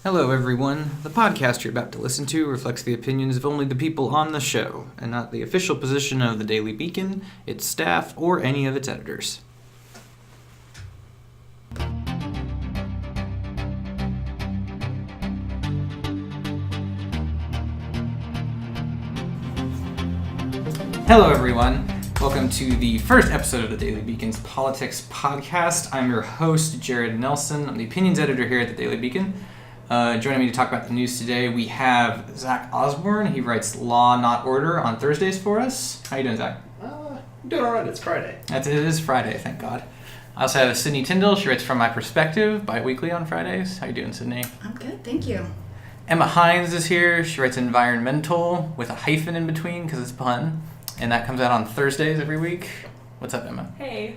Hello, everyone. The podcast you're about to listen to reflects the opinions of only the people on the show, and not the official position of the Daily Beacon, its staff, or any of its editors. Hello, everyone. Welcome to the first episode of the Daily Beacon's Politics Podcast. I'm your host, Jared Nelson. I'm the opinions editor here at the Daily Beacon. Joining me to talk about the news today, we have Zach Osborne. He writes Law, Not Order on Thursdays for us. How you doing, Zach? I'm doing all right. It's Friday. It is Friday, thank God. I also have Sydney Tyndall. She writes From My Perspective bi-weekly on Fridays. How you doing, Sydney? I'm good, thank you. Emma Hines is here. She writes Environmental with a hyphen in between because it's pun. And that comes out on Thursdays every week. What's up, Emma? Hey.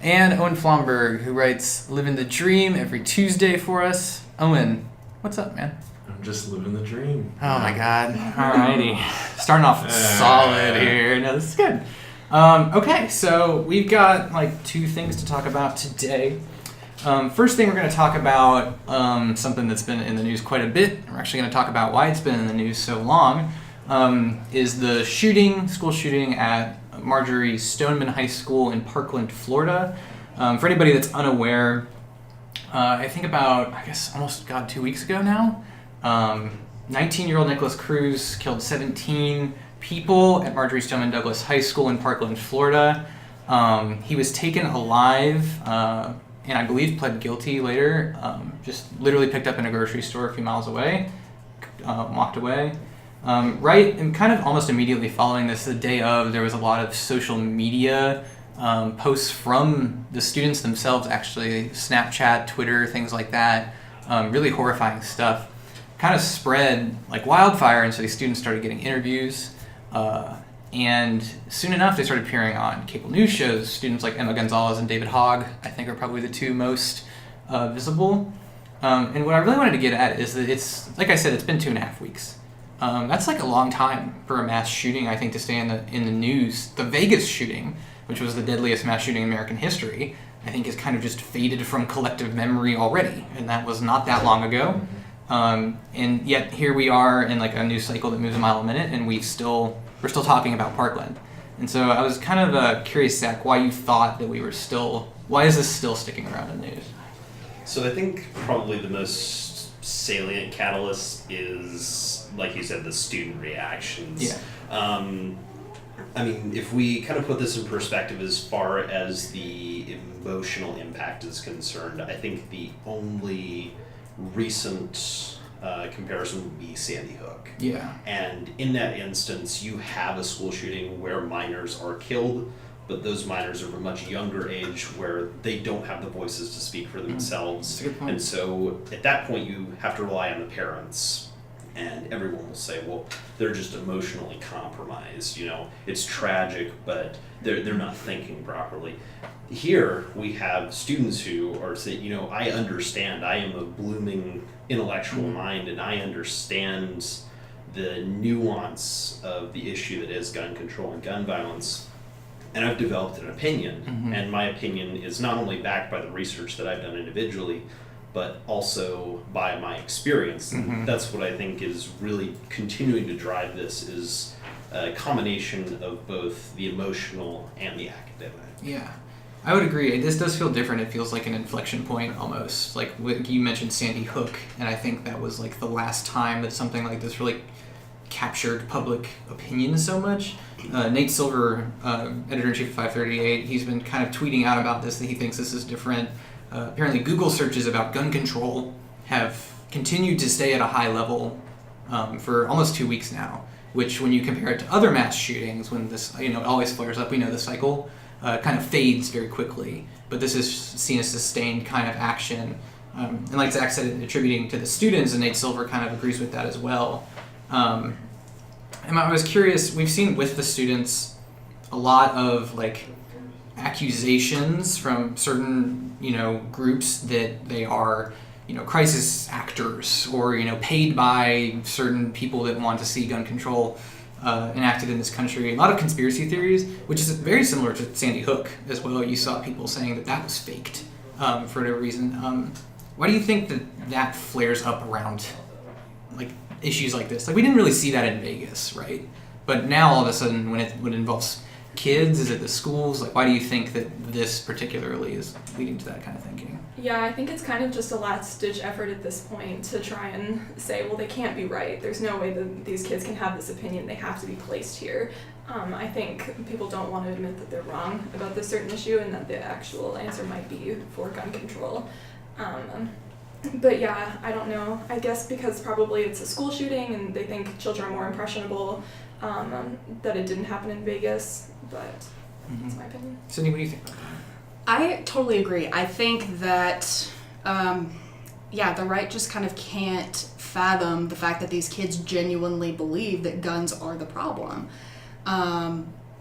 And Owen Flomberg, who writes Living the Dream every Tuesday for us. Owen, what's up, man? I'm just living the dream. Oh my God. Alrighty. Starting off solid here. No, this is good. Okay, so we've got like two things to talk about today. First thing we're going to talk about something that's been in the news quite a bit. We're actually going to talk about why it's been in the news so long. Is the school shooting at Marjory Stoneman High School in Parkland, Florida. For anybody that's unaware, I think about, almost 2 weeks ago now, 19-year-old Nicholas Cruz killed 17 people at Marjory Stoneman Douglas High School in Parkland, Florida. He was taken alive, and I believe pled guilty later, just literally picked up in a grocery store a few miles away, walked away. Right, and kind of almost immediately following this, the day of, there was a lot of social media posts from the students themselves, actually, Snapchat, Twitter, things like that, really horrifying stuff. Kind of spread like wildfire, and so these students started getting interviews, and soon enough they started appearing on cable news shows. Students like Emma Gonzalez and David Hogg, I think, are probably the two most visible. And what I really wanted to get at is that it's, like I said, it's been 2.5 weeks. That's like a long time for a mass shooting, I think, to stay in the news. The Vegas shooting, which was the deadliest mass shooting in American history, I think has kind of just faded from collective memory already, and that was not that long ago. And yet here we are in like a news cycle that moves a mile a minute, and we're still talking about Parkland. And so I was kind of curious, Zach, why you thought that why is this still sticking around in the news? So I think probably the most salient catalyst is, like you said, the student reactions. Yeah. I mean, if we kind of put this in perspective as far as the emotional impact is concerned, I think the only recent comparison would be Sandy Hook. Yeah. And in that instance, you have a school shooting where minors are killed, but those minors are of a much younger age where they don't have the voices to speak for themselves. That's a good point. And so at that point, you have to rely on the parents. And everyone will say, well, they're just emotionally compromised. You know, it's tragic, but they're not thinking properly. Here, we have students who are saying, you know, I understand. I am a blooming intellectual mind, and I understand the nuance of the issue that is gun control and gun violence. And I've developed an opinion, and my opinion is not only backed by the research that I've done individually, but also by my experience. That's what I think is really continuing to drive this, is a combination of both the emotional and the academic. Yeah, I would agree. This does feel different. It feels like an inflection point almost. Like you mentioned Sandy Hook, and I think that was like the last time that something like this really captured public opinion so much. Nate Silver, editor-in-chief of 538, he's been kind of tweeting out about this, that he thinks this is different. Apparently Google searches about gun control have continued to stay at a high level for almost 2 weeks now, which when you compare it to other mass shootings, when this, it always flares up, we know the cycle, kind of fades very quickly. But this is seen as sustained kind of action. And like Zach said, attributing to the students, and Nate Silver kind of agrees with that as well. And I was curious, we've seen with the students a lot of like accusations from certain, groups that they are, crisis actors or, paid by certain people that want to see gun control enacted in this country. A lot of conspiracy theories, which is very similar to Sandy Hook as well. You saw people saying that was faked for no reason. why do you think that flares up around like issues like this? Like we didn't really see that in Vegas, right? But now all of a sudden when it involves kids, is it the schools? Like why do you think that this particularly is leading to that kind of thinking? Yeah, I think it's kind of just a last-ditch effort at this point to try and say, well, they can't be right. There's no way that these kids can have this opinion. They have to be placed here. I think people don't want to admit that they're wrong about this certain issue and that the actual answer might be for gun control. But yeah, I don't know. I guess because probably it's a school shooting and they think children are more impressionable, that it didn't happen in Vegas, but that's my opinion. Sydney, what do you think about that? I totally agree. I think that, the right just kind of can't fathom the fact that these kids genuinely believe that guns are the problem.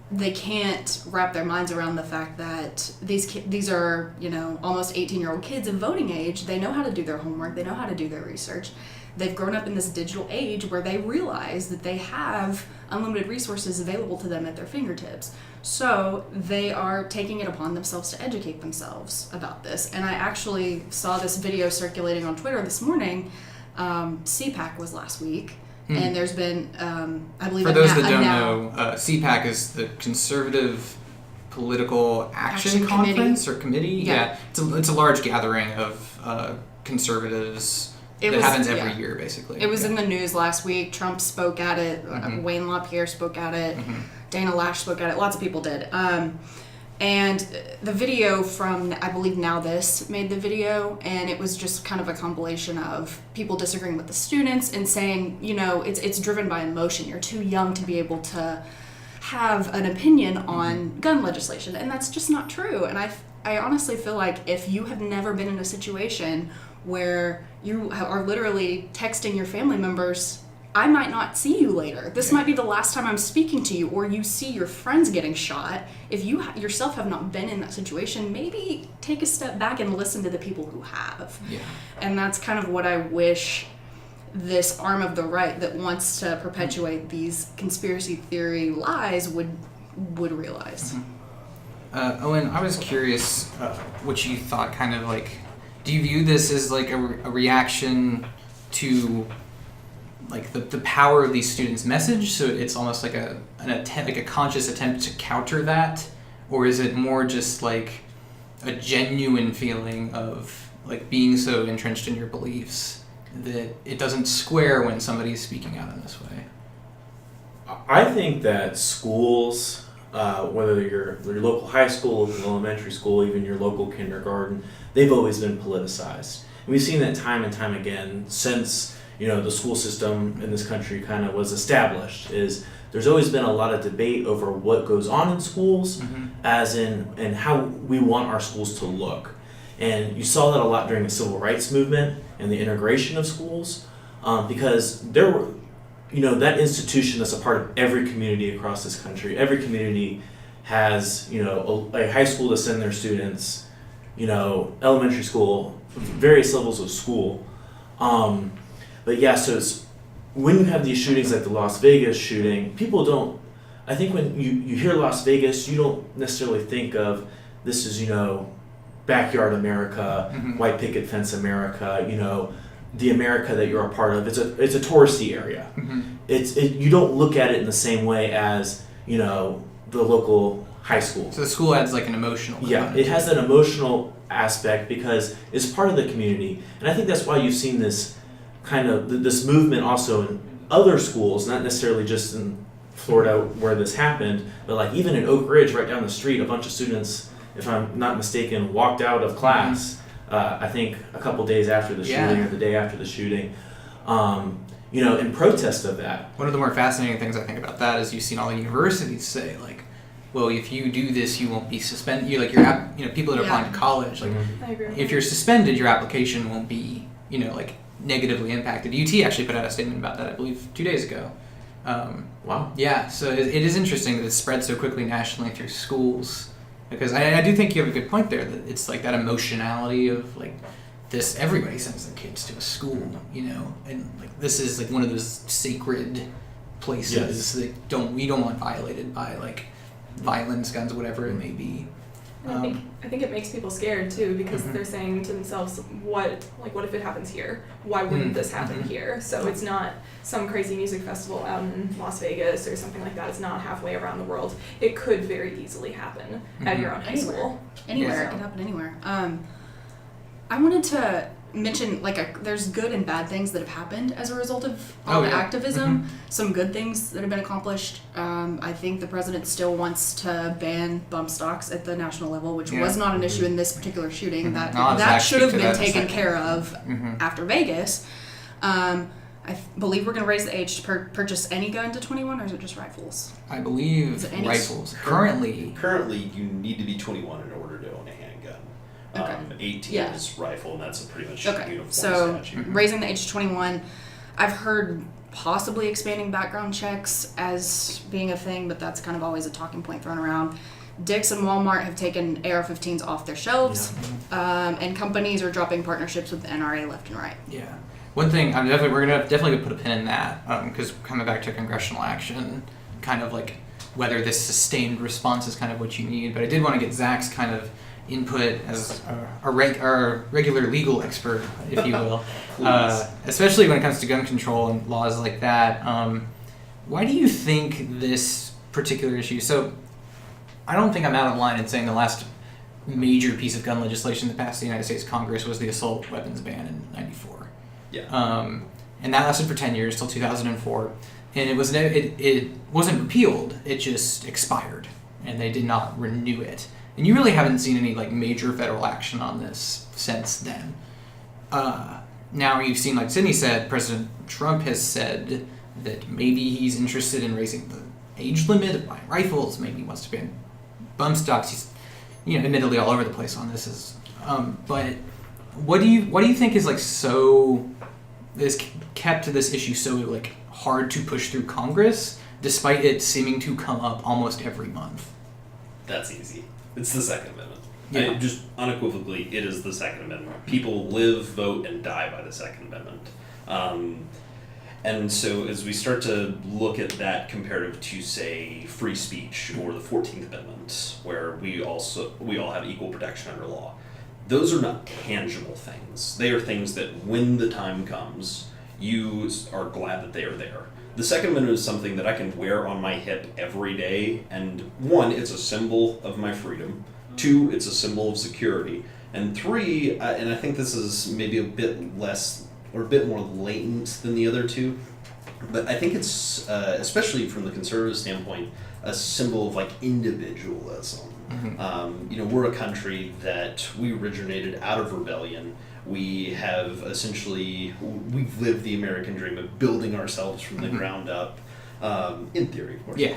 They can't wrap their minds around the fact that these are, almost 18-year-old kids in voting age. They know how to do their homework. They know how to do their research. They've grown up in this digital age where they realize that they have unlimited resources available to them at their fingertips. So they are taking it upon themselves to educate themselves about this. And I actually saw this video circulating on Twitter this morning. CPAC was last week. And there's been, I believe... For those that don't know, CPAC is the Conservative Political Action Conference or Committee. Yeah. It's a large gathering of conservatives that happens every year, basically. It was in the news last week. Trump spoke at it. Wayne LaPierre spoke at it. Dana Lash spoke at it. Lots of people did. And the video from, I believe Now This made the video, and it was just kind of a compilation of people disagreeing with the students and saying, it's driven by emotion. You're too young to be able to have an opinion on gun legislation, and that's just not true. And I honestly feel like if you have never been in a situation where you are literally texting your family members, I might not see you later. This might be the last time I'm speaking to you, or you see your friends getting shot. If you yourself have not been in that situation, maybe take a step back and listen to the people who have. Yeah. And that's kind of what I wish this arm of the right that wants to perpetuate these conspiracy theory lies would realize. Owen, I was curious what you thought, kind of like, do you view this as like a reaction to like the power of these students' message, so it's almost like an attempt, like a conscious attempt to counter that, or is it more just like a genuine feeling of like being so entrenched in your beliefs that it doesn't square when somebody's speaking out in this way? I think that schools, whether your local high school, elementary school, even your local kindergarten, they've always been politicized. And we've seen that time and time again since the school system in this country kind of was established. There's always been a lot of debate over what goes on in schools, as in and how we want our schools to look. And you saw that a lot during the civil rights movement and the integration of schools, because there were, that institution that's a part of every community across this country. Every community has, a high school to send their students, elementary school, various levels of school. But yeah, so it's, when you have these shootings like the Las Vegas shooting, people don't, I think when you hear Las Vegas, you don't necessarily think of this is, backyard America, white picket fence America, the America that you're a part of. It's a touristy area. You don't look at it in the same way as, the local high school. So the school adds like an emotional component. Yeah, it has an emotional aspect because it's part of the community. And I think that's why you've seen this kind of this movement also in other schools, not necessarily just in Florida where this happened, but like even in Oak Ridge right down the street, a bunch of students, if I'm not mistaken, walked out of class, I think a couple days after the shooting or the day after the shooting, in protest of that. One of the more fascinating things I think about that is you've seen all the universities say like, well, if you do this, you won't be suspended. People that are applying to college, like I agree. If you're suspended, your application won't be, negatively impacted. UT actually put out a statement about that, I believe, 2 days ago. Wow. Yeah, so it is interesting that it's spread so quickly nationally through schools, because I do think you have a good point there, that it's like that emotionality of like this, everybody sends their kids to a school, and like this is like one of those sacred places that we don't want violated by like violence, guns, whatever it may be. I think it makes people scared too, because they're saying to themselves, what if it happens here? Why wouldn't this happen here? So it's not some crazy music festival out in Las Vegas or something like that. It's not halfway around the world. It could very easily happen at your own high school. Anywhere. Yeah. It can happen anywhere. I wanted to mention, there's good and bad things that have happened as a result of all the activism. Some good things that have been accomplished. I think the president still wants to ban bump stocks at the national level, which was not an issue in this particular shooting. That should have been taken care of after Vegas. I believe we're going to raise the age to purchase any gun to 21, or is it just rifles? I believe rifles. Currently, you need to be 21 in order to own a handgun. Okay. 18 is rifle, and that's a pretty much uniform so statute. Raising the age to 21, I've heard possibly expanding background checks as being a thing, but that's kind of always a talking point thrown around. Dick's and Walmart have taken AR-15s off their shelves, and companies are dropping partnerships with the NRA left and right. Yeah. One thing, we're gonna definitely put a pin in that, because coming back to congressional action, kind of like whether this sustained response is kind of what you need. But I did want to get Zach's kind of input as our regular legal expert, if you will, especially when it comes to gun control and laws like that. Why do you think this particular issue? So, I don't think I'm out of line in saying the last major piece of gun legislation that passed the United States Congress was the assault weapons ban in '94. Yeah. And that lasted for 10 years till 2004, and it wasn't repealed. It just expired, and they did not renew it. And you really haven't seen any major federal action on this since then. Now you've seen, like Sydney said, President Trump has said that maybe he's interested in raising the age limit of buying rifles. Maybe he wants to ban bump stocks. He's, admittedly all over the place on this. But what do you think is this kept this issue so hard to push through Congress, despite it seeming to come up almost every month? That's easy. It's the Second Amendment. Yeah. Just unequivocally, it is the Second Amendment. People live, vote, and die by the Second Amendment. And so as we start to look at that comparative to, say, free speech or the 14th Amendment, where we all have equal protection under law, those are not tangible things. They are things that when the time comes, you are glad that they are there. The Second Amendment is something that I can wear on my hip every day, and one, it's a symbol of my freedom. Two, it's a symbol of security. And three, and I think this is maybe a bit less or a bit more latent than the other two, but I think it's, especially from the conservative standpoint, a symbol of individualism. Mm-hmm. We're a country that we originated out of rebellion. We have we've lived the American dream of building ourselves from the ground up, in theory, of course. Yeah.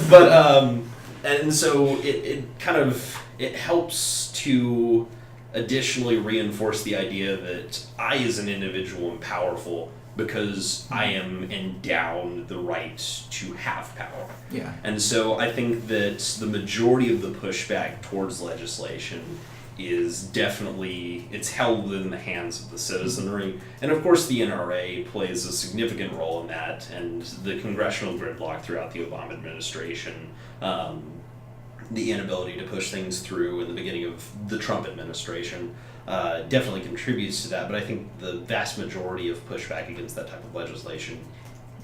But and so it helps to additionally reinforce the idea that I, as an individual, am powerful because I am endowed the right to have power. Yeah. And so I think that the majority of the pushback towards legislation is definitely, it's held in the hands of the citizenry. And of course the NRA plays a significant role in that, and the congressional gridlock throughout the Obama administration, the inability to push things through in the beginning of the Trump administration definitely contributes to that. But I think the vast majority of pushback against that type of legislation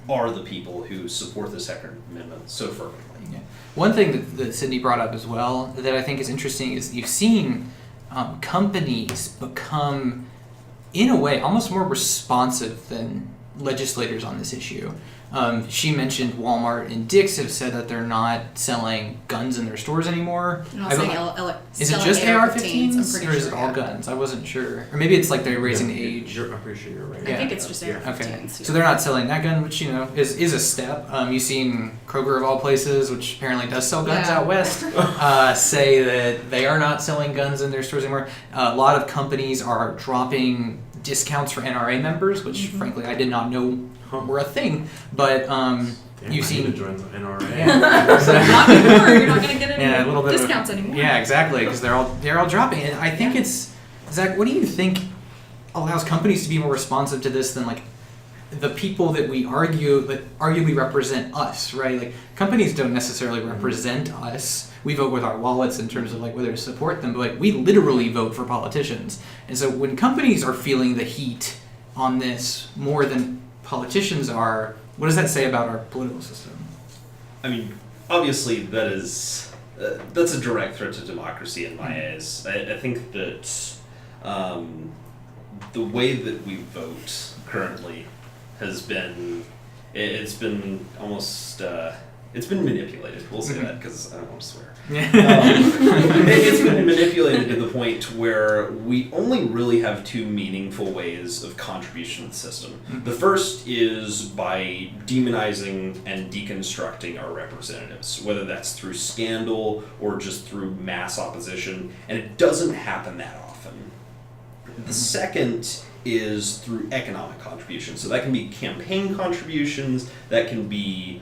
are the people who support the Second Amendment so fervently. Yeah. One thing that Sydney brought up as well that I think is interesting is you've seen companies become, in a way, almost more responsive than legislators on this issue. She mentioned Walmart and Dick's have said that they're not selling guns in their stores anymore. You're not saying is it just AR-15s or is it all yeah. guns? I wasn't sure. Or maybe it's they're raising the age. I'm pretty sure you're right. I think it's just AR-15s. Okay. Yeah. So they're not selling that gun, which is a step. You've seen Kroger of all places, which apparently does sell guns out west, say that they are not selling guns in their stores anymore. A lot of companies are dropping discounts for NRA members, which frankly I did not know were a thing. But you've seen to join the NRA. Yeah. Not anymore. You're not going to get any a little bit discounts anymore. Yeah, exactly, because they're all dropping. And I think it's Zach. What do you think allows companies to be more responsive to this than the people that arguably represent us, right? Like companies don't necessarily represent us. We vote with our wallets in terms of like whether to support them, but like we literally vote for politicians. And so when companies are feeling the heat on this more than politicians are, what does that say about our political system? I mean, obviously that's a direct threat to democracy in my eyes. I think that the way that we vote currently has been, it's been almost, it's been manipulated. We'll say that because I don't want to swear. It's been manipulated to the point where we only really have two meaningful ways of contribution to the system. The first is by demonizing and deconstructing our representatives, whether that's through scandal or just through mass opposition, and it doesn't happen that often. The second is through economic contributions. So that can be campaign contributions, that can be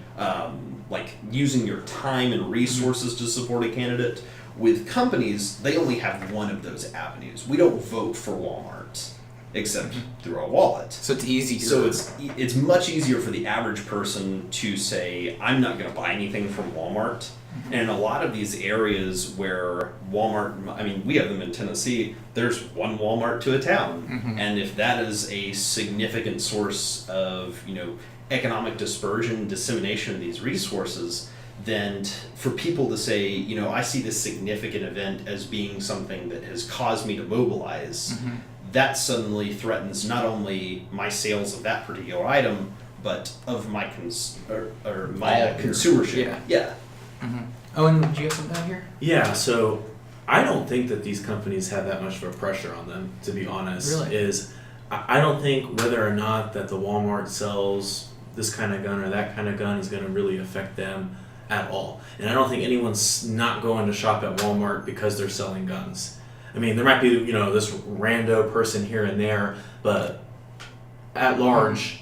like using your time and resources to support a candidate. With companies, they only have one of those avenues. We don't vote for Walmart except through our wallet. So it's easy. So it's much easier for the average person to say, I'm not going to buy anything from Walmart. And in a lot of these areas where Walmart, I mean, we have them in Tennessee, there's one Walmart to a town. And if that is a significant source of, economic dispersion, dissemination of these resources, then for people to say, I see this significant event as being something that has caused me to mobilize, that suddenly threatens not only my sales of that particular item, but of my consumership. Yeah. Owen, did you have something out here? Yeah, so I don't think that these companies have that much of a pressure on them, to be honest. Really? I don't think whether or not that the Walmart sells this kind of gun or that kind of gun is going to really affect them at all. And I don't think anyone's not going to shop at Walmart because they're selling guns. I mean, there might be, this rando person here and there, but at large,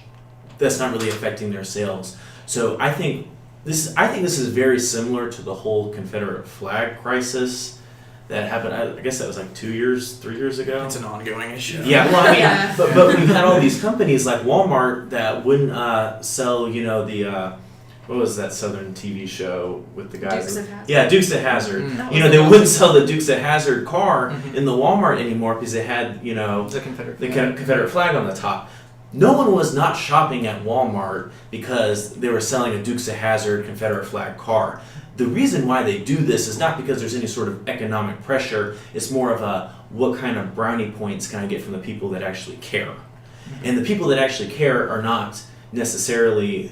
that's not really affecting their sales. So I think this is very similar to the whole Confederate flag crisis that happened. I guess that was like 3 years ago. It's an ongoing issue. Yeah, well, I mean, but we've had all these companies like Walmart that wouldn't sell, the what was that Southern TV show with the guys? Dukes of Hazzard. Yeah, Dukes of Hazzard. They wouldn't sell the Dukes of Hazzard car in the Walmart anymore because they had, the Confederate flag on the top. No one was not shopping at Walmart because they were selling a Dukes of Hazzard Confederate flag car. The reason why they do this is not because there's any sort of economic pressure. It's more of a what kind of brownie points can I get from the people that actually care. And the people that actually care are not necessarily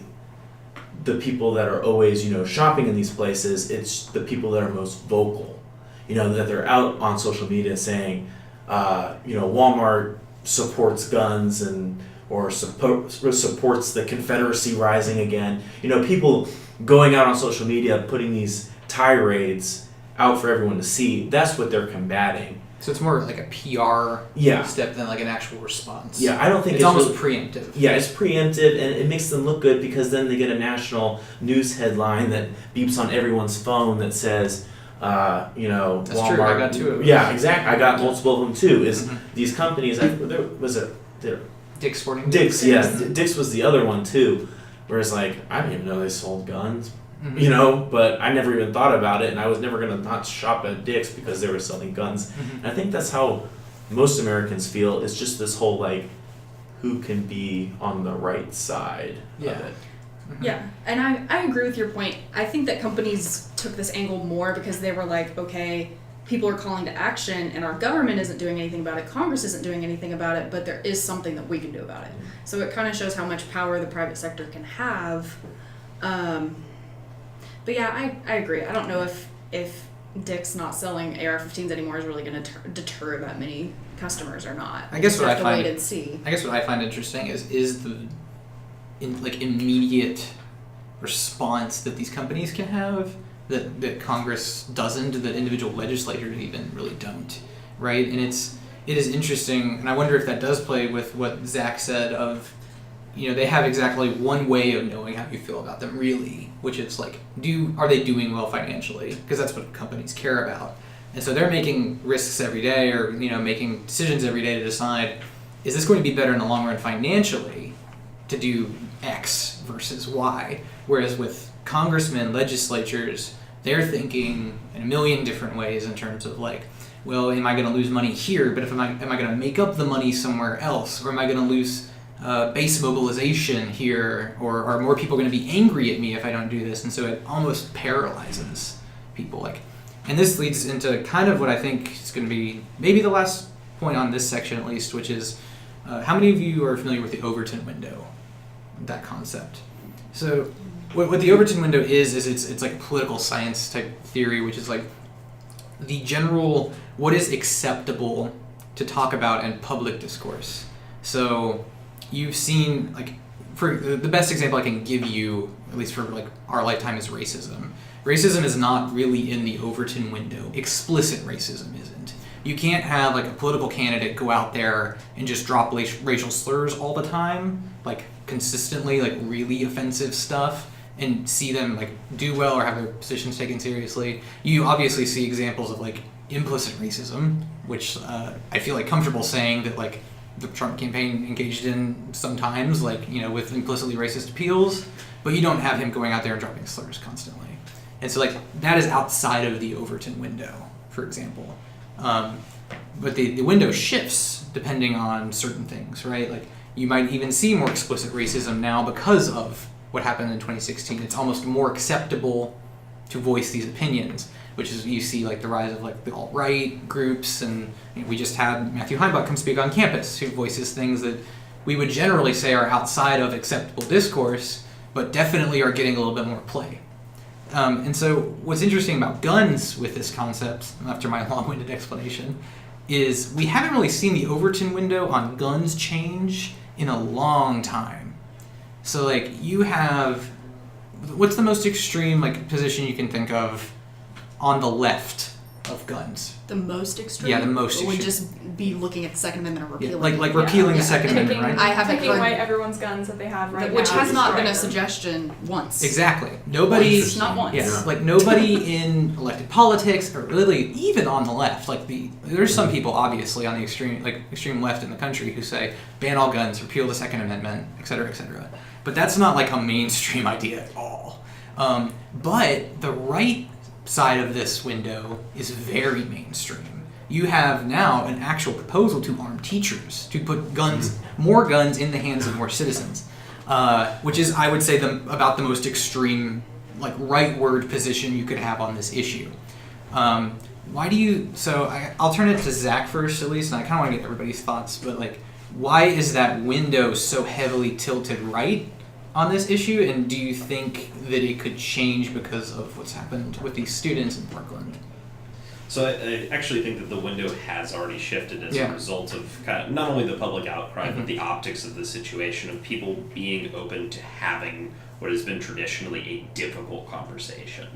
the people that are always, shopping in these places. It's the people that are most vocal, that they're out on social media saying, Walmart supports guns or supports the Confederacy rising again. People going out on social media, putting these tirades out for everyone to see. That's what they're combating. So it's more like a PR step than like an actual response. Yeah, I don't think it's almost preemptive. Yeah, it's preemptive, and it makes them look good because then they get a national news headline that beeps on everyone's phone that says, That's Walmart. true. I got two of them. Yeah, exactly. I got multiple of them too. These companies? Dick's Sporting Dick's, Dick's was the other one too. Whereas, I didn't even know they sold guns, but I never even thought about it, and I was never going to not shop at Dick's because they were selling guns. And I think that's how most Americans feel. It's just this whole, who can be on the right side of it. Yeah, and I agree with your point. I think that companies took this angle more because they were like, okay, people are calling to action and our government isn't doing anything about it, Congress isn't doing anything about it, but there is something that we can do about it. So it kind of shows how much power the private sector can have. But yeah, I agree. I don't know if Dick's not selling AR-15s anymore is really going to deter that many customers or not. I guess what I find wait and see. I guess what I find interesting is the immediate response that these companies can have that Congress doesn't, that individual legislators even really don't, right? And it is interesting, and I wonder if that does play with what Zach said of, they have exactly one way of knowing how you feel about them, really, which is are they doing well financially? Because that's what companies care about. And so they're making risks every day, or making decisions every day to decide, is this going to be better in the long run financially to do X versus Y. Whereas with congressmen, legislatures, they're thinking in a million different ways in terms of like, well, am I going to lose money here? But am I going to make up the money somewhere else? Or am I going to lose base mobilization here? Or are more people going to be angry at me if I don't do this? And so it almost paralyzes people. Like, and this leads into kind of what I think is going to be maybe the last point on this section at least, which is how many of you are familiar with the Overton Window? That concept. So what the Overton Window is it's like a political science type theory, which is like the general what is acceptable to talk about in public discourse. So you've seen, like, for the best example I can give you, at least for like our lifetime, is racism. Racism is not really in the Overton Window. Explicit racism isn't. You can't have like a political candidate go out there and just drop racial slurs all the time, like consistently, like really offensive stuff, and see them like do well or have their positions taken seriously. You obviously see examples of like implicit racism, which I feel like comfortable saying that like the Trump campaign engaged in sometimes, like, you know, with implicitly racist appeals, but you don't have him going out there and dropping slurs constantly. And so like that is outside of the Overton Window, for example. But the window shifts depending on certain things, right? Like you might even see more explicit racism now because of what happened in 2016. It's almost more acceptable to voice these opinions, which is, you see like the rise of like the alt-right groups, and you know, we just had Matthew Heimbach come speak on campus, who voices things that we would generally say are outside of acceptable discourse, but definitely are getting a little bit more play. And so what's interesting about guns with this concept, after my long-winded explanation, is we haven't really seen the Overton Window on guns change in a long time. So like you have, what's the most extreme like position you can think of on the left of guns? The most extreme? Yeah, the most extreme. Would just be looking at the Second Amendment or repealing like repealing the Second Amendment, right? I haven't taking heard- away everyone's guns that they have right now. Which has not been a destroying them. suggestion once. Exactly. Nobody, Once, not once. yeah, like nobody in elected politics, or really even on the left, like there's some people obviously on the extreme left in the country who say ban all guns, repeal the Second Amendment, et cetera, et cetera. But that's not like a mainstream idea at all. But the right side of this window is very mainstream. You have now an actual proposal to arm teachers, to put more guns in the hands of more citizens, which is, I would say, about the most extreme, like, rightward position you could have on this issue. Why do you? So I'll turn it to Zach first, at least, and I kind of want to get everybody's thoughts. But like, why is that window so heavily tilted right on this issue? And do you think that it could change because of what's happened with these students in Parkland? So I actually think that the window has already shifted as a result of kind of not only the public outcry, but the optics of the situation of people being open to having what has been traditionally a difficult conversation.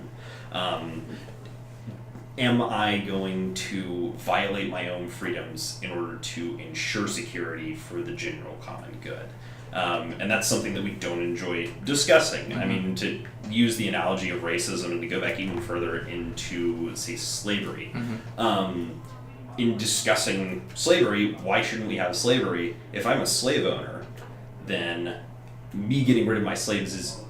Am I going to violate my own freedoms in order to ensure security for the general common good? And that's something that we don't enjoy discussing. I mean, to use the analogy of racism and to go back even further into, say, slavery. In discussing slavery, why shouldn't we have slavery? If I'm a slave owner, then me getting rid of my slaves is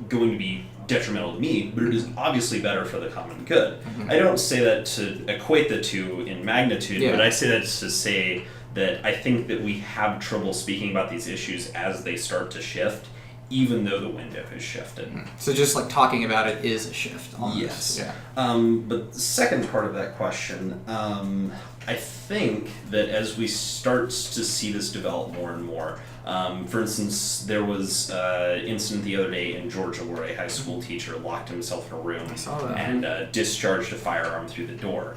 going to be detrimental to me, but it is obviously better for the common good. I don't say that to equate the two in magnitude, but I say that to say that I think that we have trouble speaking about these issues as they start to shift, even though the window has shifted. So just like talking about it is a shift almost. Yes. Yeah. But the second part of that question, I think that as we start to see this develop more and more, for instance, there was an incident the other day in Georgia where a high school teacher locked himself in a room and discharged a firearm through the door.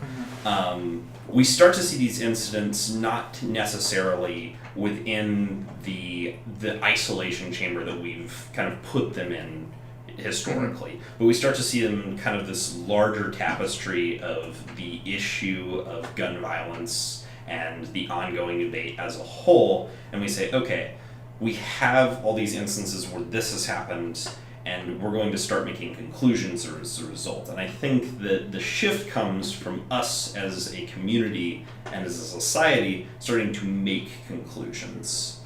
We start to see these incidents not necessarily within the isolation chamber that we've kind of put them in historically, but we start to see them in kind of this larger tapestry of the issue of gun violence and the ongoing debate as a whole, and we say, okay, we have all these instances where this has happened, and we're going to start making conclusions as a result. And I think that the shift comes from us as a community and as a society starting to make conclusions.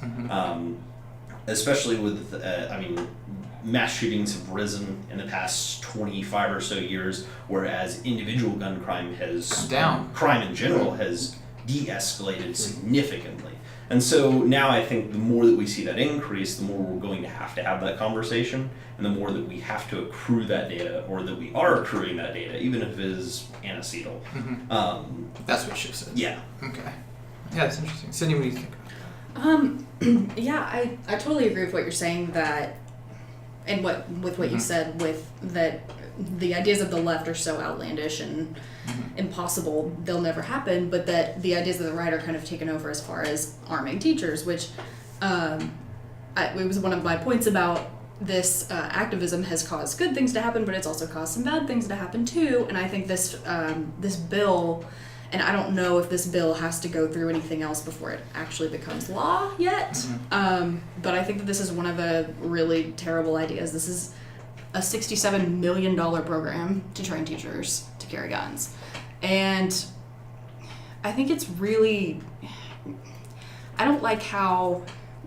especially with, mass shootings have risen in the past 25 or so years, whereas individual gun crime has down. Crime in general has de-escalated significantly. And so now I think the more that we see that increase, the more we're going to have that conversation, and the more that we have to accrue that data, or that we are accruing that data, even if it is anecdotal. That's what she said. Yeah. Okay. Yeah, that's interesting. Sydney, what do you think? Yeah, I totally agree with what you're saying, that, and what you said, with that the ideas of the left are so outlandish and impossible, they'll never happen, but that the ideas of the right are kind of taken over as far as arming teachers, which it was one of my points about this activism has caused good things to happen, but it's also caused some bad things to happen too. And I think this bill, and I don't know if this bill has to go through anything else before it actually becomes law yet, but I think that this is one of the really terrible ideas. This is a $67 million program to train teachers to carry guns. And I think it's really, I don't like how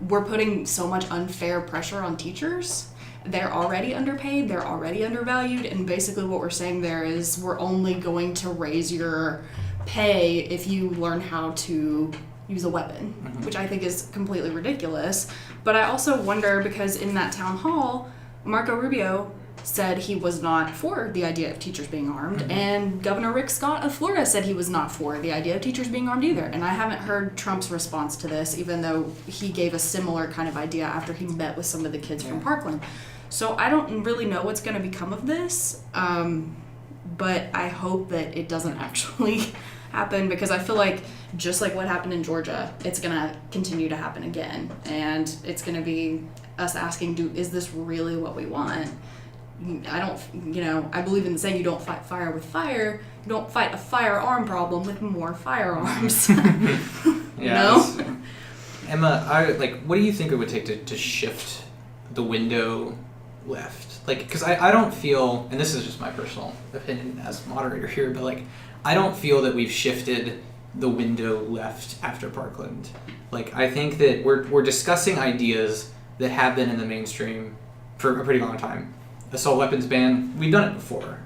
we're putting so much unfair pressure on teachers. They're already underpaid, they're already undervalued, and basically what we're saying there is we're only going to raise your pay if you learn how to use a weapon, which I think is completely ridiculous. But I also wonder, because in that town hall, Marco Rubio said he was not for the idea of teachers being armed, and Governor Rick Scott of Florida said he was not for the idea of teachers being armed either. And I haven't heard Trump's response to this, even though he gave a similar kind of idea after he met with some of the kids from Parkland. So I don't really know what's going to become of this, but I hope that it doesn't actually happen, because I feel like just like what happened in Georgia, it's going to continue to happen again, and it's going to be us asking, is this really what we want? I believe in the saying, you don't fight fire with fire, you don't fight a firearm problem with more firearms. Yeah. Emma, what do you think it would take to shift the window left? Because I don't feel, and this is just my personal opinion as moderator here, but I don't feel that we've shifted the window left after Parkland. I think that we're discussing ideas that have been in the mainstream for a pretty long time. Assault weapons ban, we've done it before.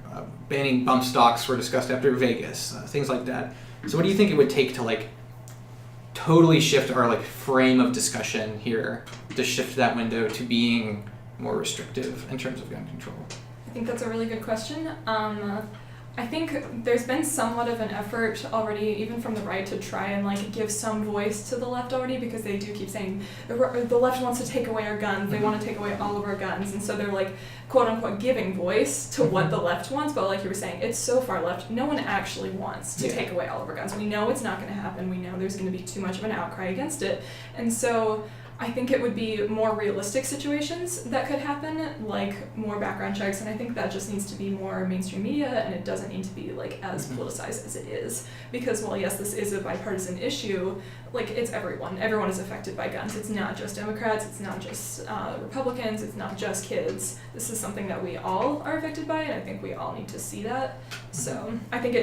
Banning bump stocks were discussed after Vegas, things like that. So what do you think it would take to totally shift our frame of discussion here, to shift that window to being more restrictive in terms of gun control? I think that's a really good question. I think there's been somewhat of an effort already, even from the right, to try and give some voice to the left already, because they do keep saying the left wants to take away our guns, they want to take away all of our guns, and so they're quote unquote giving voice to what the left wants. But like you were saying, it's so far left, no one actually wants to take away all of our guns. We know it's not going to happen, we know there's going to be too much of an outcry against it, and so I think it would be more realistic situations that could happen, like more background checks, and I think that just needs to be more mainstream media, and it doesn't need to be as politicized as it is. Because while yes, this is a bipartisan issue, it's everyone. Everyone is affected by guns. It's not just Democrats, it's not just Republicans, it's not just kids. This is something that we all are affected by, and I think we all need to see that. So I think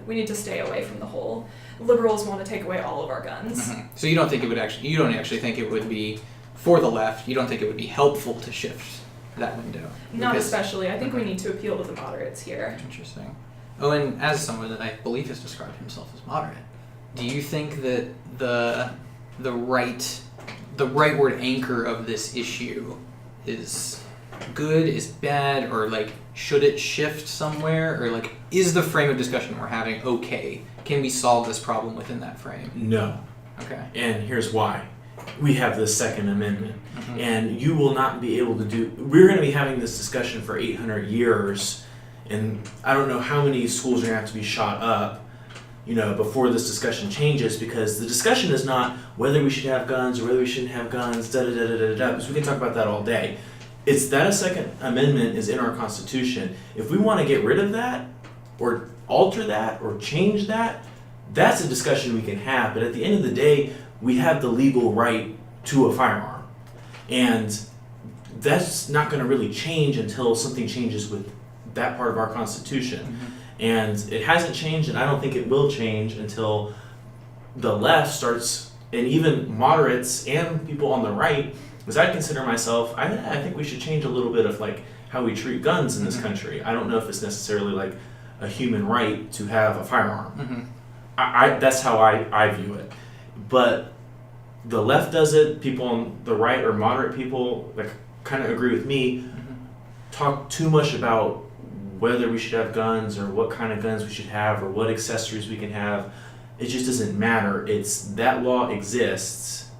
we need to stay away from the whole liberals want to take away all of our guns. So you don't actually think it would be, for the left, you don't think it would be helpful to shift that window? Not especially. I think we need to appeal to the moderates here. Interesting. Oh, and as someone that I believe has described himself as moderate, do you think that the rightward anchor of this issue is good, is bad, or should it shift somewhere, or is the frame of discussion we're having okay? Can we solve this problem within that frame? No. Okay. And here's why. We have the Second Amendment, and you will not be able to we're going to be having this discussion for 800 years, and I don't know how many schools are going to have to be shot up, before this discussion changes, because the discussion is not whether we should have guns or whether we shouldn't have guns, because we can talk about that all day. It's that a Second Amendment is in our Constitution. If we want to get rid of that, or alter that, or change that, that's a discussion we can have. But at the end of the day, we have the legal right to a firearm. And that's not going to really change until something changes with that part of our Constitution. And it hasn't changed, and I don't think it will change until the left starts and even moderates and people on the right, because I consider myself, I think we should change a little bit of like how we treat guns in this country. I don't know if it's necessarily like a human right to have a firearm. That's how I view it. But the left does it, people on the right or moderate people like kind of agree with me, talk too much about whether we should have guns or what kind of guns we should have or what accessories we can have. It just doesn't matter. It's that law exists.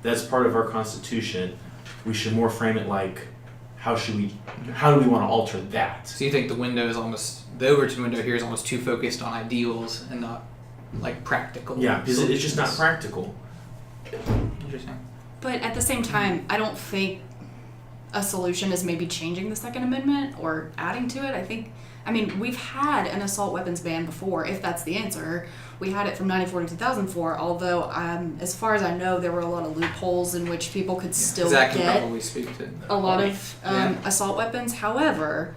That's part of our Constitution. We should more frame it like, how do we want to alter that? So you think the Overton window here is almost too focused on ideals and not like practical? Yeah, because it's just not practical. Interesting. But at the same time, I don't think a solution is maybe changing the Second Amendment or adding to it. I mean, we've had an assault weapons ban before, if that's the answer. We had it from 1994 to 2004, although as far as I know, there were a lot of loopholes in which people could still Zach can get probably speak to a lot of assault weapons. However,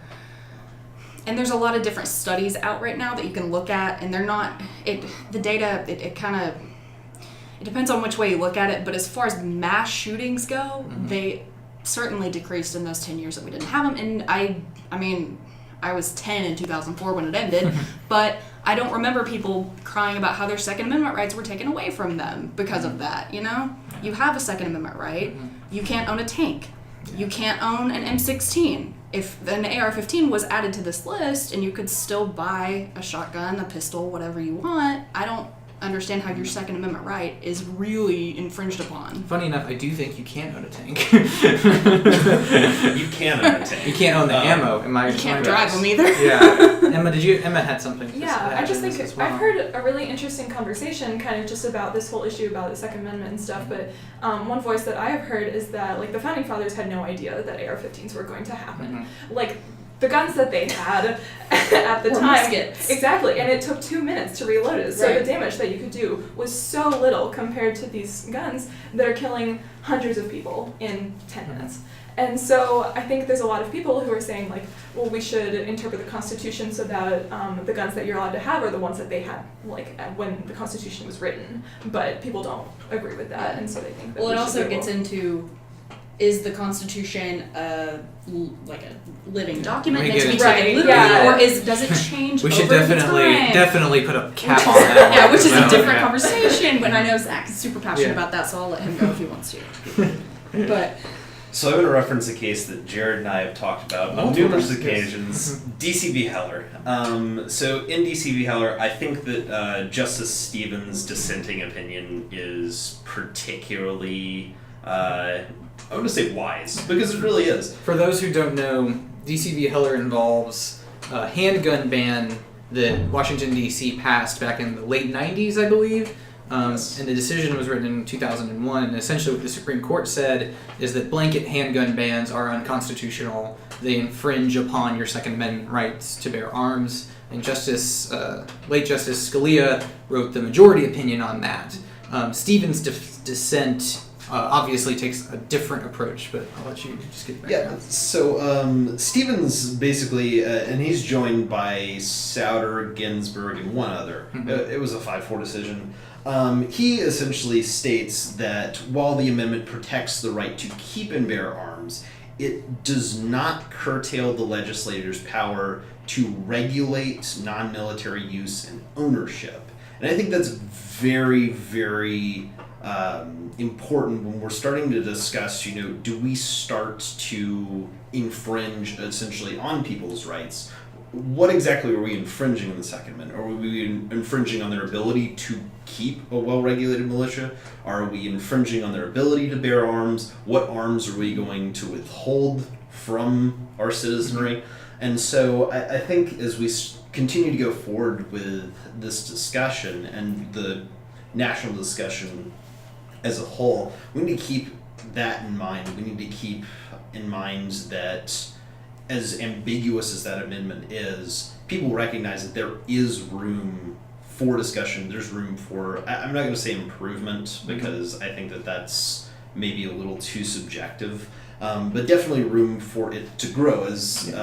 and there's a lot of different studies out right now that you can look at, and they're not, the data, it kind of, it depends on which way you look at it, but as far as mass shootings go, they certainly decreased in those 10 years that we didn't have them. And I mean, I was 10 in 2004 when it ended, but I don't remember people crying about how their Second Amendment rights were taken away from them because of that, you know? You have a Second Amendment right. You can't own a tank. You can't own an M16. If an AR-15 was added to this list and you could still buy a shotgun, a pistol, whatever you want, I don't understand how your Second Amendment right is really infringed upon. Funny enough, I do think you can't own a tank. You can own a tank. You can't own the ammo. You can't drive them either. Yeah. Emma had something to say. Yeah, I just think as well. I've heard a really interesting conversation kind of just about this whole issue about the Second Amendment and stuff, but one voice that I have heard is that like the Founding Fathers had no idea that AR-15s were going to happen. Like the guns that they had at the Or time. muskets. Exactly, and it took 2 minutes to reload it. So Right. the damage that you could do was so little compared to these guns that are killing hundreds of people in 10 minutes. And so I think there's a lot of people who are saying like, well, we should interpret the Constitution so that the guns that you're allowed to have are the ones that they had like when the Constitution was written. But people don't agree with that, and so they think that Well, we it should also be gets able- into, is the Constitution like a living document We meant to be get into- taken Right, literally, yeah. or does it change We should over the definitely time? definitely put a cap on that. Yeah, which is a No, different yeah. conversation, but I know Zach is super passionate Yeah. about that, so I'll let him go if he wants to. But So I'm going to reference a case that Jared and I have talked about on Multiple numerous times, yes. occasions, DCB Heller. So in DCB Heller, I think that Justice Stevens' dissenting opinion is particularly, I want to say wise, because it really is. For those who don't know, DCV Heller involves a handgun ban that Washington, D.C. passed back in the late 90s, I believe. Yes. And the decision was written in 2001. And essentially what the Supreme Court said is that blanket handgun bans are unconstitutional. They infringe upon your Second Amendment rights to bear arms. And late Justice Scalia wrote the majority opinion on that. Stevens' dissent obviously takes a different approach, but I'll let you just get back Yeah, so Stevens basically, and he's joined by Souter, Ginsburg, and one other. It was a 5-4 decision. He essentially states that while the amendment protects the right to keep and bear arms, it does not curtail the legislator's power to regulate non-military use and ownership. And I think that's very, very important when we're starting to discuss, do we start to infringe essentially on people's rights? What exactly are we infringing in the Second Amendment? Are we infringing on their ability to keep a well-regulated militia? Are we infringing on their ability to bear arms? What arms are we going to withhold from our citizenry? And so I think as we continue to go forward with this discussion and the national discussion as a whole, we need to keep that in mind. We need to keep in mind that as ambiguous as that amendment is, people recognize that there is room for discussion. There's room for, I'm not going to say improvement, because I think that that's maybe a little too subjective, but definitely room for it to grow as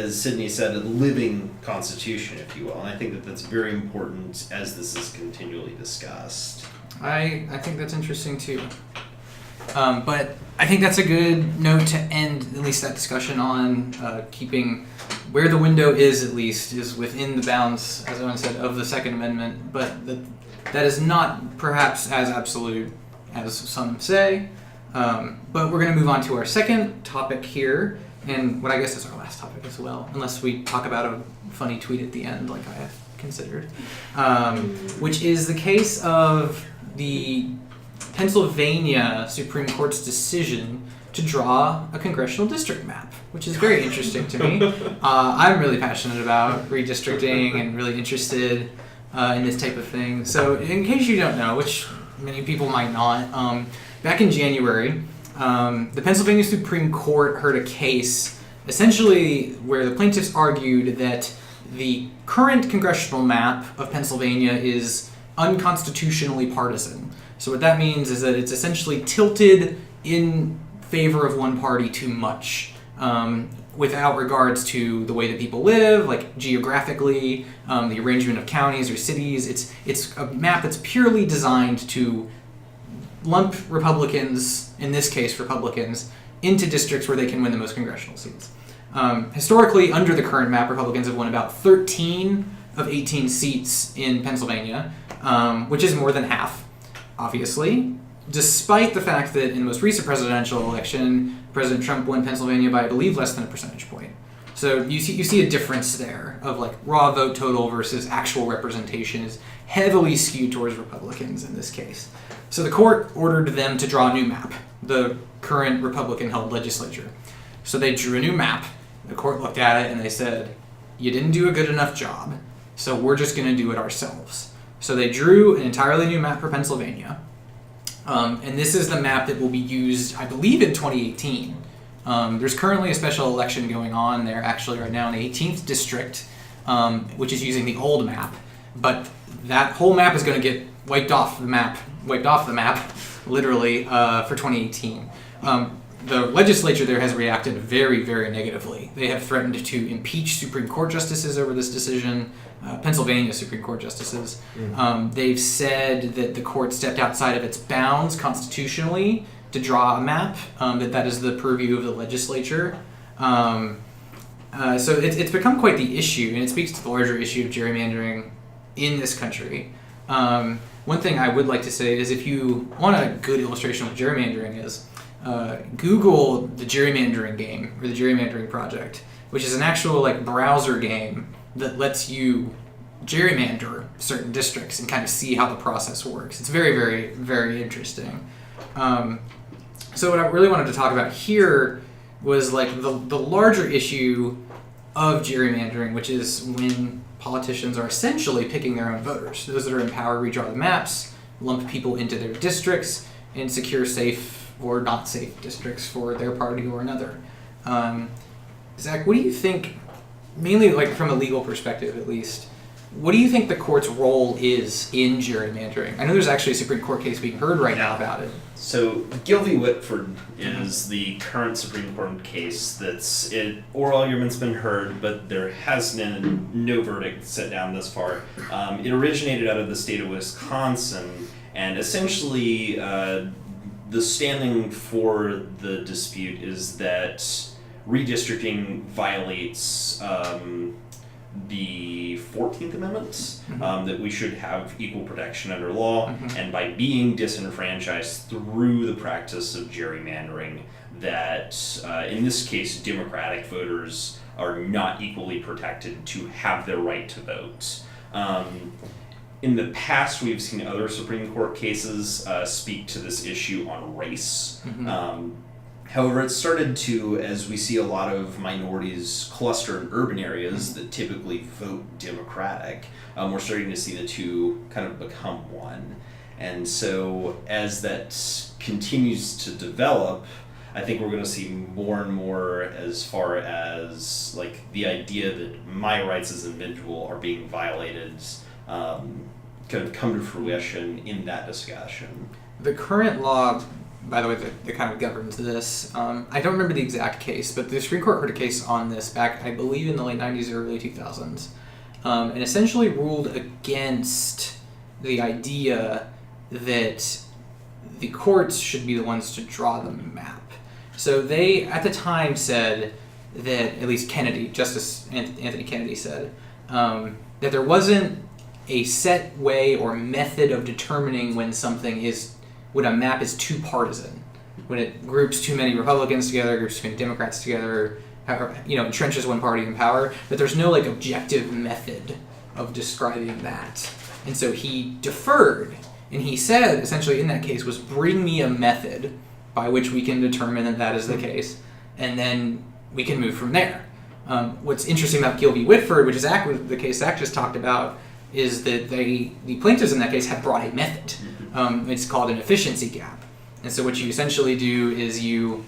Sydney said, a living constitution, if you will. And I think that that's very important as this is continually discussed. I think that's interesting too. But I think that's a good note to end at least that discussion on, keeping where the window is, at least, is within the bounds, as Owen said, of the Second Amendment, but that is not perhaps as absolute as some say. But we're going to move on to our second topic here, and what I guess is our last topic as well, unless we talk about a funny tweet at the end like I have considered, which is the case of the Pennsylvania Supreme Court's decision to draw a congressional district map, which is very interesting to me. I'm really passionate about redistricting and really interested in this type of thing. So in case you don't know, which many people might not, back in January, the Pennsylvania Supreme Court heard a case essentially where the plaintiffs argued that the current congressional map of Pennsylvania is unconstitutionally partisan. So what that means is that it's essentially tilted in favor of one party too much, without regards to the way that people live, like geographically, the arrangement of counties or cities. It's a map that's purely designed to lump Republicans, in this case Republicans, into districts where they can win the most congressional seats. Historically, under the current map, Republicans have won about 13 of 18 seats in Pennsylvania, which is more than half, obviously, despite the fact that in the most recent presidential election, President Trump won Pennsylvania by, I believe, less than a percentage point. So you see a difference there of like raw vote total versus actual representation is heavily skewed towards Republicans in this case. So the court ordered them to draw a new map, the current Republican-held legislature. So they drew a new map. The court looked at it and they said, you didn't do a good enough job, so we're just going to do it ourselves. So they drew an entirely new map for Pennsylvania. And this is the map that will be used, I believe, in 2018. There's currently a special election going on there, actually, right now in the 18th district, which is using the old map. But that whole map is going to get wiped off the map, literally, for 2018. The legislature there has reacted very, very negatively. They have threatened to impeach Supreme Court justices over this decision, Pennsylvania Supreme Court justices. They've said that the court stepped outside of its bounds constitutionally to draw a map, that is the purview of the legislature. So it's become quite the issue, and it speaks to the larger issue of gerrymandering in this country. One thing I would like to say is if you want a good illustration of what gerrymandering is, Google the Gerrymandering Game or the Gerrymandering Project, which is an actual like browser game that lets you gerrymander certain districts and kind of see how the process works. It's very, very, very interesting. So what I really wanted to talk about here was like the larger issue of gerrymandering, which is when politicians are essentially picking their own voters. Those that are in power redraw the maps, lump people into their districts, and secure safe or not safe districts for their party or another. Zach, what do you think, mainly like from a legal perspective at least, what do you think the court's role is in gerrymandering? I know there's actually a Supreme Court case being heard right now about it. So Gill v. Whitford is the current Supreme Court case oral argument's been heard, but there has been no verdict set down thus far. It originated out of the state of Wisconsin, and essentially the standing for the dispute is that redistricting violates the 14th Amendment, that we should have equal protection under law, and by being disenfranchised through the practice of gerrymandering, that in this case Democratic voters are not equally protected to have their right to vote. In the past, we've seen other Supreme Court cases speak to this issue on race. However, it started to, as we see a lot of minorities cluster in urban areas that typically vote Democratic, we're starting to see the two kind of become one. And so as that continues to develop, I think we're going to see more and more as far as like the idea that my rights as an individual are being violated kind of come to fruition in that discussion. The current law, by the way, that kind of governs this, I don't remember the exact case, but the Supreme Court heard a case on this back, I believe, in the late 90s or early 2000s, and essentially ruled against the idea that the courts should be the ones to draw the map. So they, at the time, said that, at least Kennedy, Justice Anthony Kennedy said, that there wasn't a set way or method of determining when a map is too partisan, when it groups too many Republicans together, groups too many Democrats together, entrenches one party in power, that there's no objective method of describing that. And so he deferred, and he said, essentially in that case, was bring me a method by which we can determine that is the case, and then we can move from there. What's interesting about Gill v. Whitford, which is the case Zach just talked about, is that the plaintiffs in that case have brought a method. It's called an efficiency gap. And so what you essentially do is you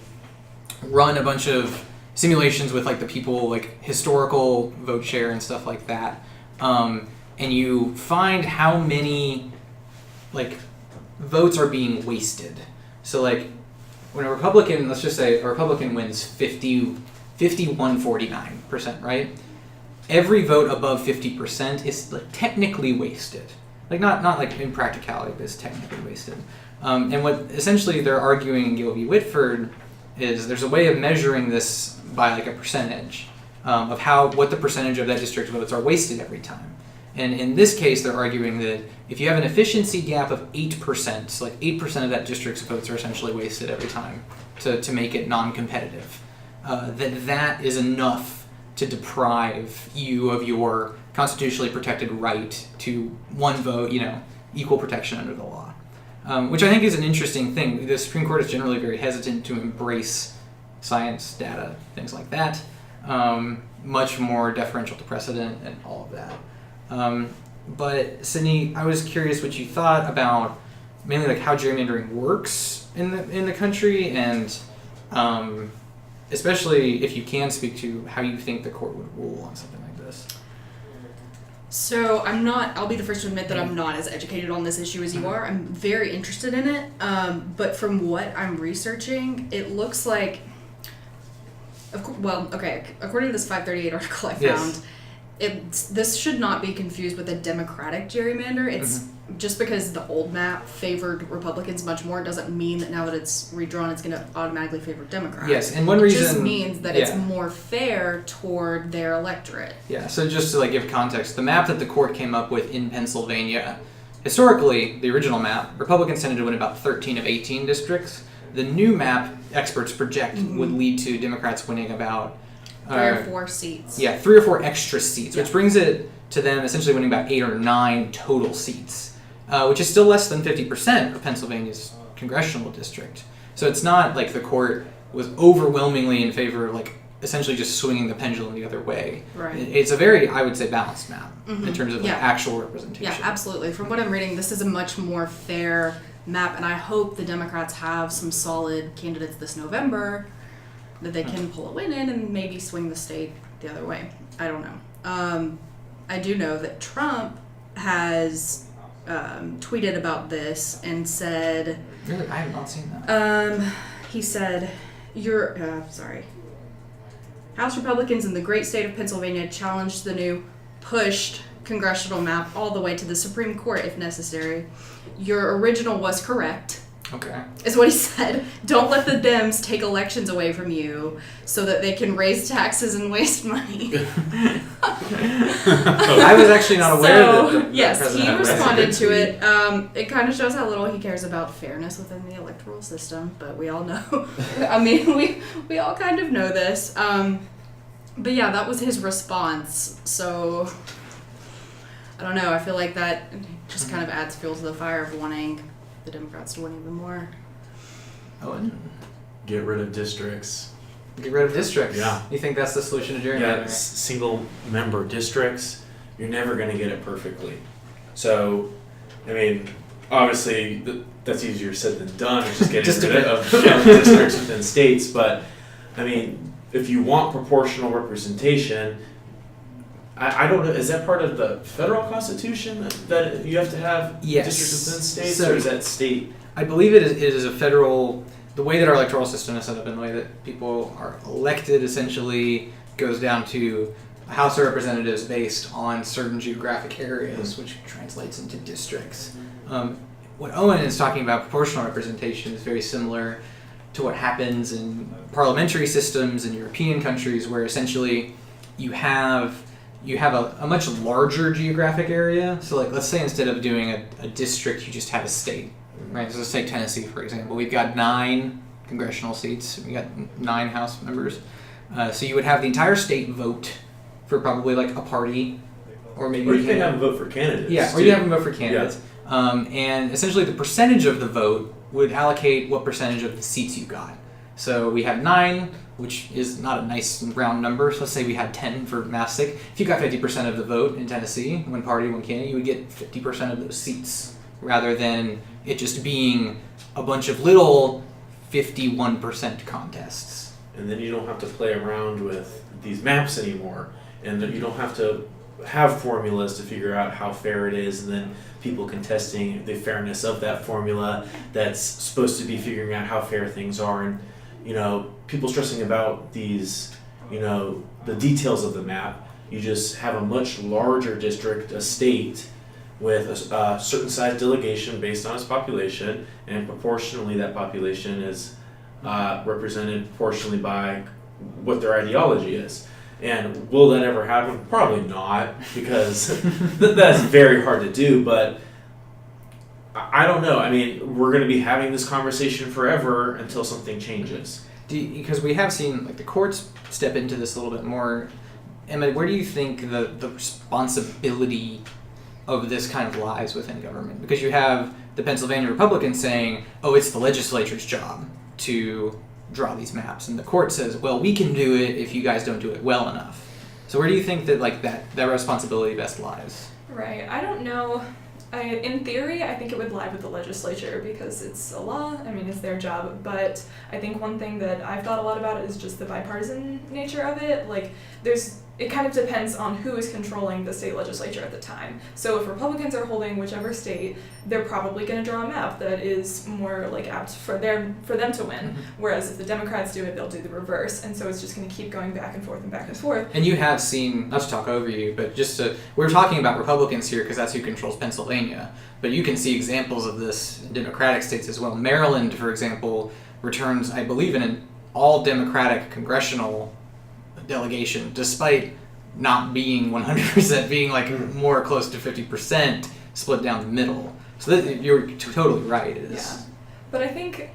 run a bunch of simulations with the people, historical vote share and stuff like that, and you find how many votes are being wasted. So when a Republican, let's just say a Republican wins 51-49%, right? Every vote above 50% is technically wasted. Not in practicality, but it's technically wasted. And what essentially they're arguing in Gill v. Whitford is there's a way of measuring this by a percentage of what the percentage of that district's votes are wasted every time. And in this case, they're arguing that if you have an efficiency gap of 8%, 8% of that district's votes are essentially wasted every time to make it non-competitive, that is enough to deprive you of your constitutionally protected right to one vote, equal protection under the law. Which I think is an interesting thing. The Supreme Court is generally very hesitant to embrace science, data, things like that. Much more deferential to precedent and all of that. But Sydney, I was curious what you thought about mainly how gerrymandering works in the country, and especially if you can speak to how you think the court would rule on something like this. So I'll be the first to admit that I'm not as educated on this issue as you are. I'm very interested in it, but from what I'm researching, it looks like, according to this 538 article I found, this should not be confused with a democratic gerrymander. It's just because the old map favored Republicans much more doesn't mean that now that it's redrawn, it's going to automatically favor Democrats. Yes, and one reason... It just means that it's more fair toward their electorate. Yeah, so just to give context, the map that the court came up with in Pennsylvania, historically, the original map, Republicans tended to win about 13 of 18 districts. The new map, experts project, would lead to Democrats winning about... 3 or 4 seats. Yeah, 3 or 4 extra seats, which brings it to them essentially winning about 8 or 9 total seats, which is still less than 50% of Pennsylvania's congressional district. So it's not like the court was overwhelmingly in favor of essentially just swinging the pendulum the other way. Right. It's a very, I would say, balanced map in terms of actual representation. Yeah, absolutely. From what I'm reading, this is a much more fair map, and I hope the Democrats have some solid candidates this November that they can pull a win in and maybe swing the state the other way. I don't know. I do know that Trump has tweeted about this and said... Really? I have not seen that. He said, House Republicans in the great state of Pennsylvania challenged the new pushed congressional map all the way to the Supreme Court if necessary. Your original was correct. Okay. Is what he said. Don't let the Dems take elections away from you so that they can raise taxes and waste money. I was actually not aware that the president he had responded to it. It kind of shows how little he cares about fairness within the electoral system, but we all know. I mean, we all kind of know this. But yeah, that was his response. So, I don't know. I feel like that just kind of adds fuel to the fire of wanting the Democrats to win even more. Oh, and Get rid of districts. get rid of districts. Yeah. You think that's the solution to gerrymandering? Yeah, single member districts, you're never going to get it perfectly. So, I mean, obviously that's easier said than done. It's just getting rid of districts within states. But, I mean, if you want proportional representation, I don't know, is that part of the federal constitution that you have to have districts within states, or is that state? I believe it is a federal, the way that our electoral system is set up and the way that people are elected essentially goes down to a House of Representatives based on certain geographic areas, which translates into districts. what Owen is talking about, proportional representation, is very similar to what happens in parliamentary systems in European countries, where essentially you have a much larger geographic area. So like, let's say instead of doing a district, you just have a state, right? So let's take Tennessee, for example. We've got 9 congressional seats. We got 9 House members. So you would have the entire state vote for probably like a party, or maybe Or you can have them vote for candidates. yeah, or you have them vote for candidates. And essentially the percentage of the vote would allocate what percentage of the seats you got. So we have 9, which is not a nice round number. So let's say we had 10 for math's sake. If you got 50% of the vote in Tennessee, one party, one candidate, you would get 50% of those seats, rather than it just being a bunch of little 51% contests. And then you don't have to play around with these maps anymore. And then you don't have to have formulas to figure out how fair it is, and then people contesting the fairness of that formula that's supposed to be figuring out how fair things are. And, people stressing about these, the details of the map. You just have a much larger district, a state, with a certain size delegation based on its population, and proportionally that population is represented proportionally by what their ideology is. And will that ever happen? Probably not, because that's very hard to do, but I don't know. I mean, we're going to be having this conversation forever until something changes. Because we have seen like the courts step into this a little bit more. Emma, where do you think the responsibility of this kind of lies within government? Because you have the Pennsylvania Republicans saying, oh, it's the legislature's job to draw these maps, and the court says, well, we can do it if you guys don't do it well enough. So where do you think that that responsibility best lies? Right. I don't know. In theory, I think it would lie with the legislature because it's a law. I mean, it's their job. But I think one thing that I've thought a lot about is just the bipartisan nature of it. Like, it kind of depends on who is controlling the state legislature at the time. So if Republicans are holding whichever state, they're probably going to draw a map that is more like apt for them to win. Mm-hmm. Whereas if the Democrats do it, they'll do the reverse. And so it's just going to keep going back and forth and back and forth. And you have seen, not to talk over you, but we're talking about Republicans here because that's who controls Pennsylvania. But you can see examples of this in Democratic states as well. Maryland, for example, returns, I believe, in an all-Democratic congressional delegation, despite not being 100%, being like more close to 50% split down the middle. So you're totally right. Yeah, but I think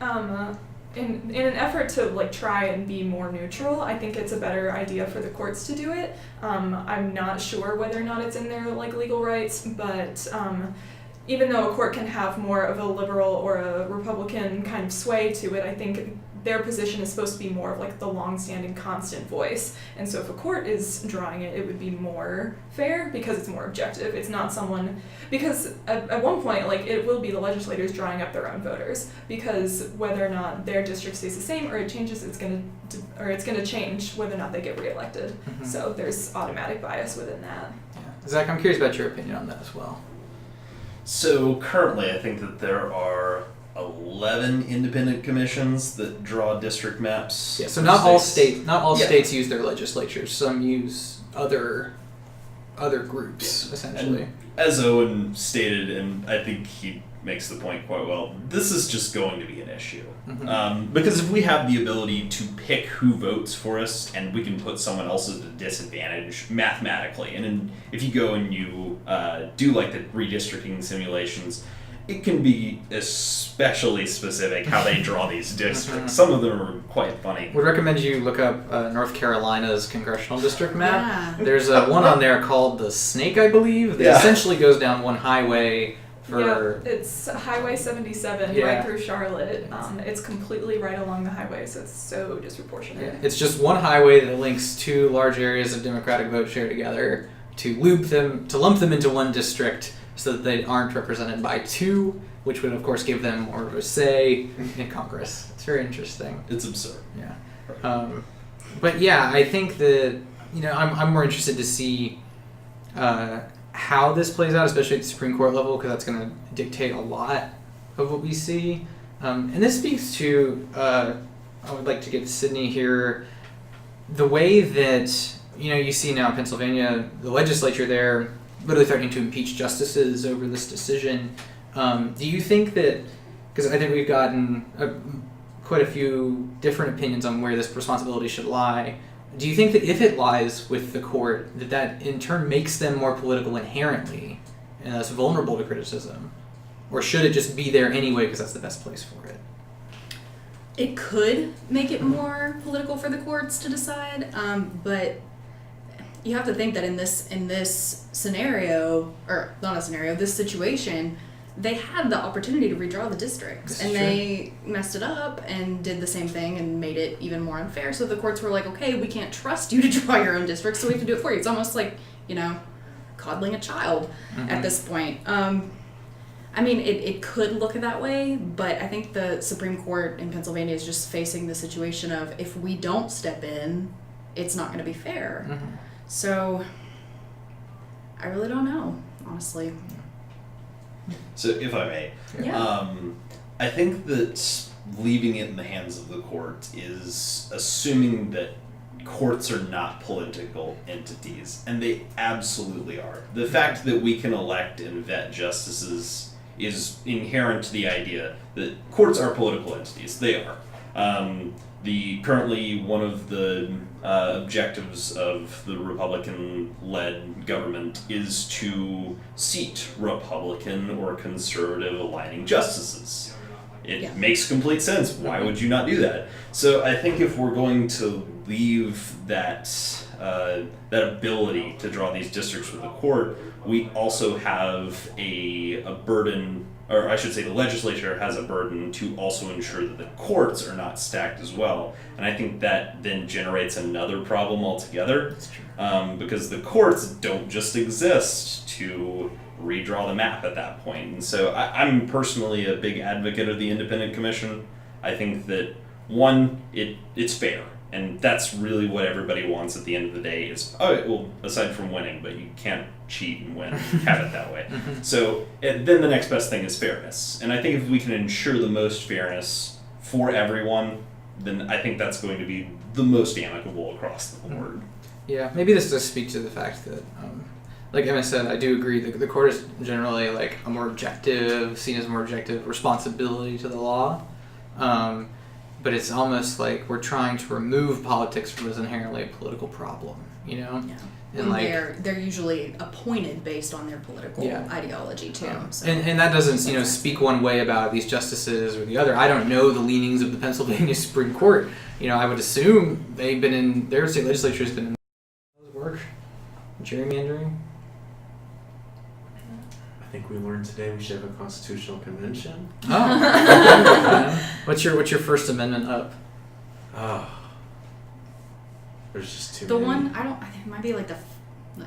in an effort to like try and be more neutral, I think it's a better idea for the courts to do it. I'm not sure whether or not it's in their like legal rights, but even though a court can have more of a liberal or a Republican kind of sway to it, I think their position is supposed to be more of like the long-standing constant voice. And so if a court is drawing it, it would be more fair because it's more objective. It's not someone, because at one point, like, it will be the legislators drawing up their own voters, because whether or not their district stays the same or it changes, it's gonna change whether or not they get reelected. Mm-hmm. So there's automatic bias within that. Yeah. Zach, I'm curious about your opinion on that as well. So currently, I think that there are 11 independent commissions that draw district maps. Yeah, so not all states use their legislatures. Some use other groups, essentially. And as Owen stated, and I think he makes the point quite well, this is just going to be an issue. Mm-hmm. Because if we have the ability to pick who votes for us, and we can put someone else at a disadvantage mathematically, and then if you go and you do like the redistricting simulations, it can be especially specific how they draw these districts. Some of them are quite funny. Would recommend you look up North Carolina's congressional district map. Yeah. There's one on there called the Snake, I believe, that essentially goes down one highway for... Yeah, it's Highway 77 right through Charlotte. It's completely right along the highway, so it's so disproportionate. Yeah. It's just one highway that links two large areas of Democratic vote share together to lump them into one district, so that they aren't represented by two, which would of course give them more of a say in Congress. It's very interesting. It's absurd. Yeah. But yeah, I think that, I'm more interested to see how this plays out, especially at the Supreme Court level, because that's going to dictate a lot of what we see. And this speaks to, I would like to get Sydney here, the way that, you see now in Pennsylvania, the legislature there literally threatening to impeach justices over this decision. Do you think that, because I think we've gotten quite a few different opinions on where this responsibility should lie, do you think that if it lies with the court, that in turn makes them more political inherently and thus vulnerable to criticism? Or should it just be there anyway because that's the best place for it? It could make it more political for the courts to decide, but you have to think that in this scenario, or not a scenario, this situation, they had the opportunity to redraw the districts, and they messed it up and did the same thing and made it even more unfair. So the courts were like, okay, we can't trust you to draw your own districts, so we have to do it for you. It's almost like, coddling a child at this point. I mean, it could look that way, but I think the Supreme Court in Pennsylvania is just facing the situation of, if we don't step in, it's not going to be fair. So I really don't know, honestly. So if I may, Yeah. I think that leaving it in the hands of the court is assuming that courts are not political entities, and they absolutely are. The fact that we can elect and vet justices is inherent to the idea that courts are political entities. They are. Currently one of the objectives of the Republican-led government is to seat Republican or conservative aligning justices. It makes complete sense. Why would you not do that? So I think if we're going to leave that ability to draw these districts with the court, we also have a burden, or I should say the legislature has a burden to also ensure that the courts are not stacked as well. And I think that then generates another problem altogether. That's true. Because the courts don't just exist to redraw the map at that point. And so I'm personally a big advocate of the independent commission. I think that, one, it's fair. And that's really what everybody wants at the end of the day is, aside from winning, but you can't cheat and win, have it that way. So then the next best thing is fairness. And I think if we can ensure the most fairness for everyone, then I think that's going to be the most amicable across the board. Yeah, maybe this does speak to the fact that, like Emma said, I do agree that the court is generally like a more objective, seen as a more objective responsibility to the law. But it's almost like we're trying to remove politics from as inherently a political problem, Yeah. And like, they're usually appointed based on their political ideology too. So. And that doesn't speak one way about these justices or the other. I don't know the leanings of the Pennsylvania Supreme Court. I would assume they've been in their state legislature has been in work, gerrymandering. I think we learned today we should have a constitutional convention. Oh, what's your First Amendment up? There's just too the many. one I think it might be like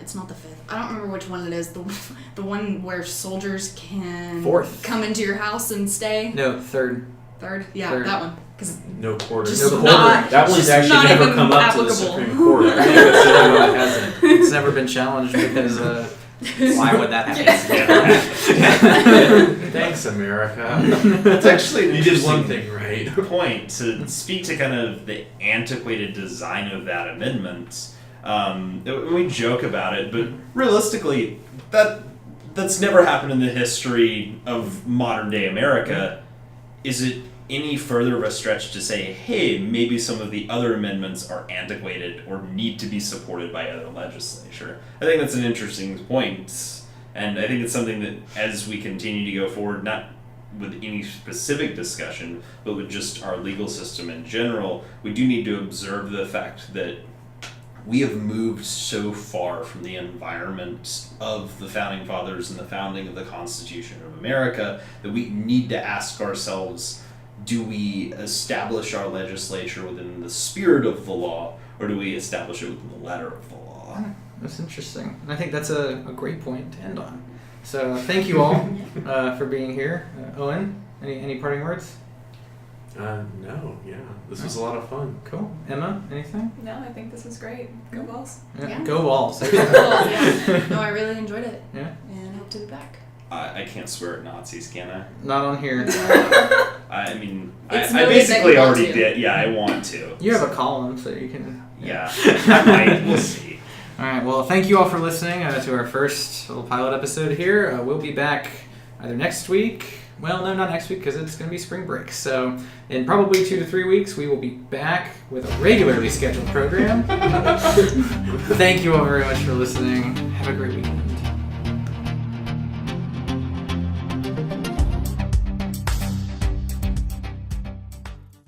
it's not the fifth. I don't remember which one it is. The one where soldiers can Fourth. come into your house and stay. No, third. Third, yeah, Third. that one. Because No quarter. Just No not, That one's just actually not never even come up to the applicable. Supreme Court. I think that's the only one that hasn't. It's never been challenged because why would that happen? Thanks, America. It's actually an You did one interesting thing right. point to speak to kind of the antiquated design of that amendment. We joke about it, but realistically, that's never happened in the history of modern day America. Is it any further of a stretch to say, hey, maybe some of the other amendments are antiquated or need to be supported by other legislature? I think that's an interesting point, and I think it's something that as we continue to go forward, not with any specific discussion, but with just our legal system in general, we do need to observe the fact that we have moved so far from the environment of the Founding Fathers and the founding of the Constitution of America that we need to ask ourselves, do we establish our legislature within the spirit of the law, or do we establish it within the letter of the law? That's interesting. And I think that's a great point to end on. So thank you all for being here. Owen, any parting words? No, yeah. This was a lot of fun. Cool. Emma, anything? No, I think this was great. Go Balls. Yeah. Go Walls. Cool, yeah. No, I really enjoyed it. Yeah. And hope to be back. I can't swear at Nazis, can I? Not on here. I mean, It's I noted basically that you want already to. did. Yeah, I want to. You have a column, so you can. Yeah, I might. We'll see. All right. Well, thank you all for listening to our first little pilot episode here. We'll be back either next week. Well, no, not next week because it's going to be spring break. So in probably 2 to 3 weeks, we will be back with a regularly scheduled program. Thank you all very much for listening. Have a great week.